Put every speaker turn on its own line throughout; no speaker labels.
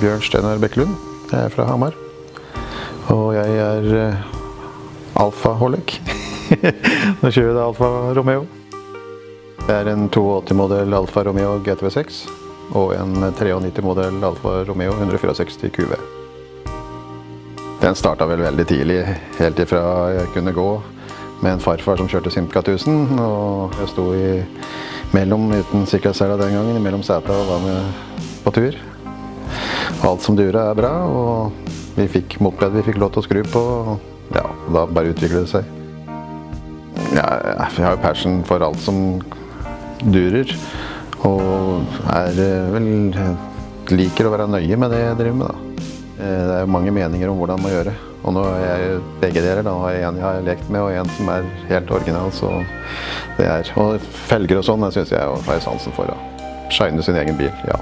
Bjørn Steinar Bekkelund. Jeg er fra Hamar. Og jeg er alfa-holik. Nå kjører jeg Alfa Romeo. Det er en 82-modell Alfa Romeo GTV6 og en 93-modell Alfa Romeo 164 QV. Den startet vel veldig tidlig, helt ifra jeg kunne gå med en farfar som kjørte Simca 1000, og jeg sto mellom, uten sikkerhetssele den gangen, mellom setet og var med på tur. Alt som durer er bra, og vi fikk moped, vi fikk lov til å skru på, og ja, da bare utviklet det seg. Ja, jeg har jo passion for alt som durer, og liker å være nøye med det jeg driver med da. Det er jo mange meninger om hvordan man gjør det, og nå er jeg begge deler da, og en jeg har lekt med, og en som er helt original, så det er, og felger og sånn, det synes jeg har sansen for å shine sin egen bil, ja.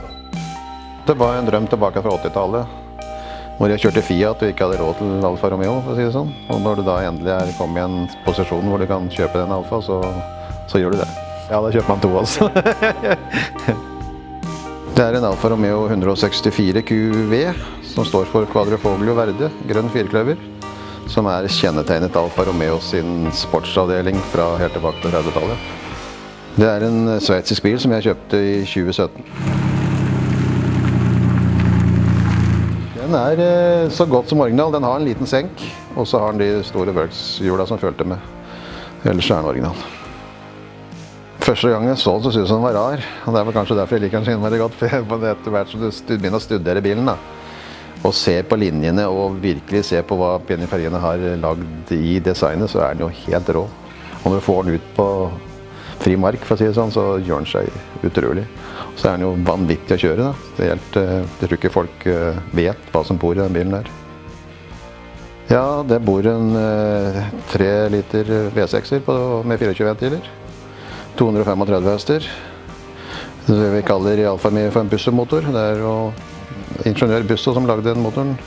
Det var en drøm tilbake fra 80-tallet, hvor jeg kjørte Fiat og ikke hadde råd til Alfa Romeo, for å si det sånn. Og når du da endelig er kommet i en posisjon hvor du kan kjøpe den Alfa, så gjør du det. Ja, da kjøper man to altså. Det er en Alfa Romeo 164 QV, som står for Quadrifoglio Verde, grønn firkløver, som er kjennetegnet Alfa Romeo sin sportsavdeling fra helt tilbake til 30-tallet. Det er en sveitsisk bil som jeg kjøpte i 2017. Den er så godt som original. Den har en liten senk, og så har den de store Works-hjula som følte med. Ellers er den original. Første gang jeg så den, så synes jeg den var rar. Og det er vel kanskje derfor jeg liker den veldig godt, for etter hvert som du begynner å studere bilen da, og se på linjene og virkelig se på hva Pininfarina har lagd i designet, så er den jo helt rå. Og når du får den ut på fri mark, for å si det sånn, så gjør den seg utrolig. Så er den jo vanvittig å kjøre da. Jeg tror ikke folk vet hva som bor i den bilen der. Ja, det bor en 3 liter V6-er med 24 ventiler. 235 hester. Det vi kaller i Alfa Romeo for en bussemotor. Det er jo ingeniør Busso som lagde den motoren,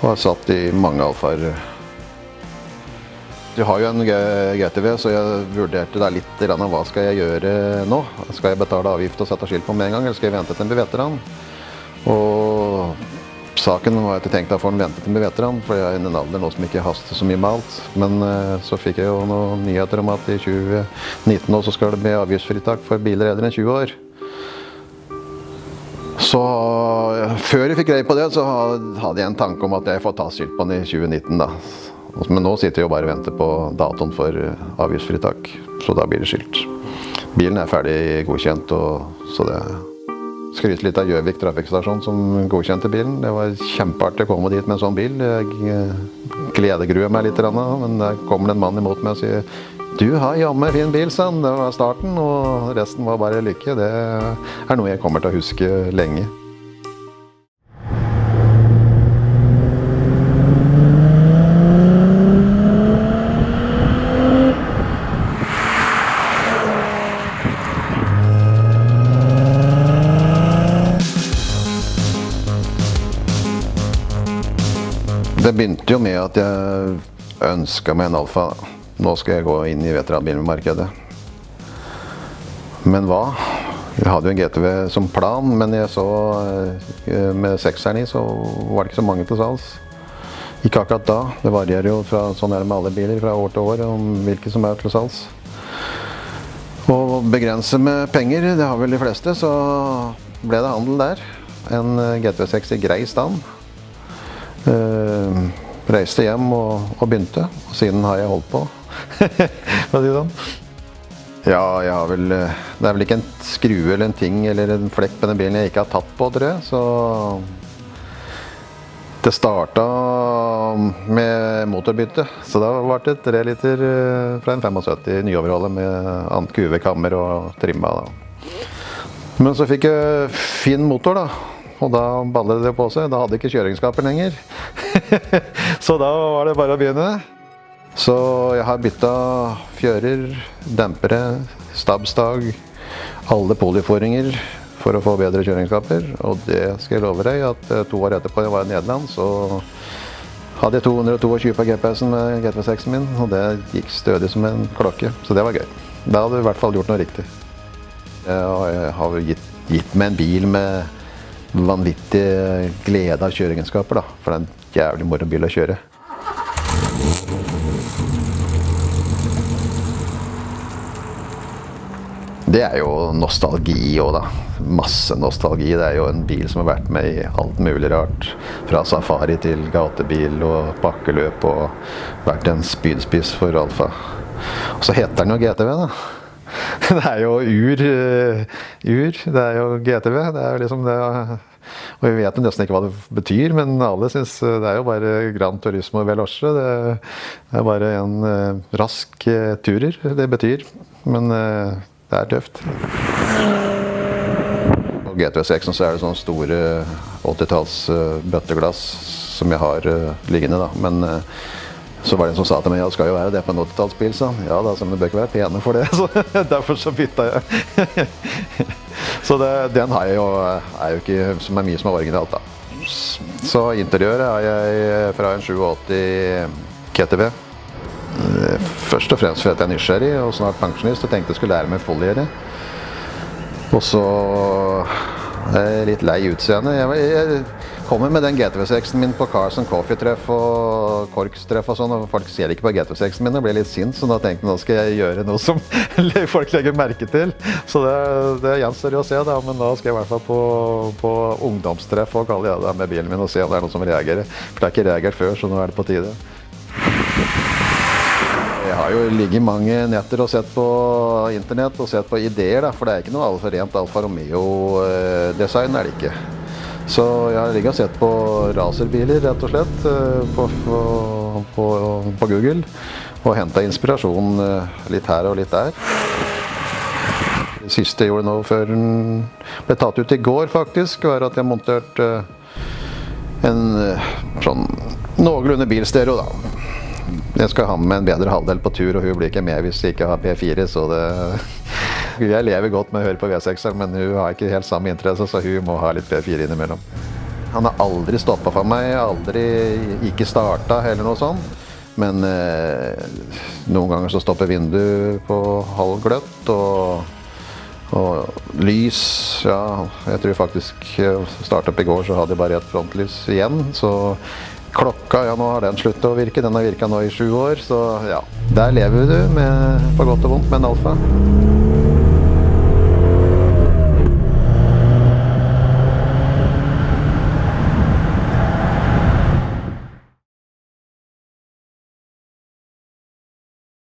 og har satt i mange Alfaer. Jeg har jo en GTV, så jeg vurderte da litt hva skal jeg gjøre nå? Skal jeg betale avgift og sette skilt på med en gang, eller skal jeg vente til en blir veteran? Og saken var at jeg tenkte å få en vente til en blir veteran, for jeg er i en alder nå som ikke haster så mye med alt. Men så fikk jeg jo noen nyheter om at i 2019 nå så skal det bli avgiftsfritak for biler eldre enn 20 år. Så før jeg fikk greie på det, så hadde jeg en tanke om at jeg får ta skilt på den i 2019 da. Men nå sitter jeg jo bare og venter på datoen for avgiftsfritak, så da blir det skilt. Bilen er ferdig godkjent, så det skryter litt av Gjøvik trafikkstasjon som godkjente bilen. Det var kjempeartig å komme dit med en sånn bil. Jeg gledegruer meg litt, men der kommer en mann imot meg og sier «Du har jammen fin bil», sa han. Det var starten, og resten var bare lykke. Det er noe jeg kommer til å huske lenge. Det begynte jo med at jeg ønsket meg en Alfa. Nå skal jeg gå inn i veteranbilmarkedet. Men hva? Jeg hadde jo en GTV som plan, men jeg så med 6'eren i, så var det ikke så mange til salgs. Ikke akkurat da. Det varierer jo fra, sånn er det med alle biler, fra år til år, om hvilke som er til salgs. Og begrenset med penger, det har vel de fleste, så ble det handel der. En GTV6 i grei stand. Reiste hjem og begynte, og siden har jeg holdt på. Hva sier du sånn? Ja, jeg har vel, det er vel ikke en skrue eller en ting eller en flekk på den bilen jeg ikke har tatt på, tror jeg. Så det startet med motorbytte, så da var det 3 liter fra en 75 nyoverholdet med annet QV-kammer og trimma da. Men så fikk jeg fin motor da. Og da ballet det på seg. Da hadde jeg ikke kjøringsskaper lenger. Så da var det bare å begynne. Så jeg har byttet fjører, dempere, stabstag, alle polyforinger for å få bedre kjøringsskaper. Og det skal jeg love deg at 2 år etterpå jeg var i Nederland, så hadde jeg 222 på GPS-en med GTV6-en min, og det gikk stødig som en klokke. Så det var gøy. Da hadde vi i hvert fall gjort noe riktig. Jeg har gitt meg en bil med vanvittig glede av kjøreegenskaper da, for det er en jævlig moro bil å kjøre. Det er jo nostalgi også da, masse nostalgi. Det er jo en bil som har vært med i alt mulig rart, fra safari til gatebil og pakkeløp, og vært en spydspiss for Alfa. Og så heter den jo GTV da. Det er jo det er jo GTV, det er jo liksom det, og vi vet jo nesten ikke hva det betyr, men alle synes det er jo bare Gran Turismo Veloce, det er bare en rask turer, det betyr, men det er tøft. På GTV6 så er det sånne store 80-talls bøtteglass som jeg har liggende da, men så var det en som sa til meg, ja, det skal jo være det på en 80-tallsbil, sa han. Ja da, så det bør ikke være pene for det, så derfor så bytta jeg. Så den har jeg jo, er jo ikke som er mye som er originalt da. Så interiøret er jeg fra en 87 KTV. Først og fremst fordi jeg er nysgjerrig og snart pensjonist og tenkte jeg skulle lære meg foliere. Og så er jeg litt lei utseende. Jeg kommer med den GTV6-en min på Cars and Coffee-treff og Korks-treff og sånn, og folk ser ikke på GTV6-en min og blir litt sint, så da tenkte jeg nå skal jeg gjøre noe som folk legger merke til. Så det gjenstår jo å se da, men da skal jeg i hvert fall på ungdomstreff og kalle jeg det med bilen min og se om det er noen som reagerer. For det er ikke reagert før, så nå er det på tide. Jeg har jo ligget mange netter og sett på internett og sett på ideer da, for det er ikke noe rent Alfa Romeo-design er det ikke. Så jeg har ligget og sett på racerbiler rett og slett på Google og hentet inspirasjon litt her og litt der. Det siste jeg gjorde nå før den ble tatt ut i går faktisk, var at jeg monterte en sånn noenlunde bilstereo da. Jeg skal ha med en bedre halvdel på tur, og hun blir ikke med hvis jeg ikke har P4, så jeg lever godt med å høre på V6-er, men hun har ikke helt samme interesse, så hun må ha litt P4 innimellom. Han har aldri stoppet for meg, aldri ikke startet eller noe sånt, men noen ganger så stopper vinduet på halvgløtt, og lys, ja, jeg tror faktisk startet opp i går, så hadde jeg bare et frontlys igjen, så klokka, ja, nå har den sluttet å virke. Den har virket nå i 7 år, så ja, der lever du på godt og vondt med en Alfa.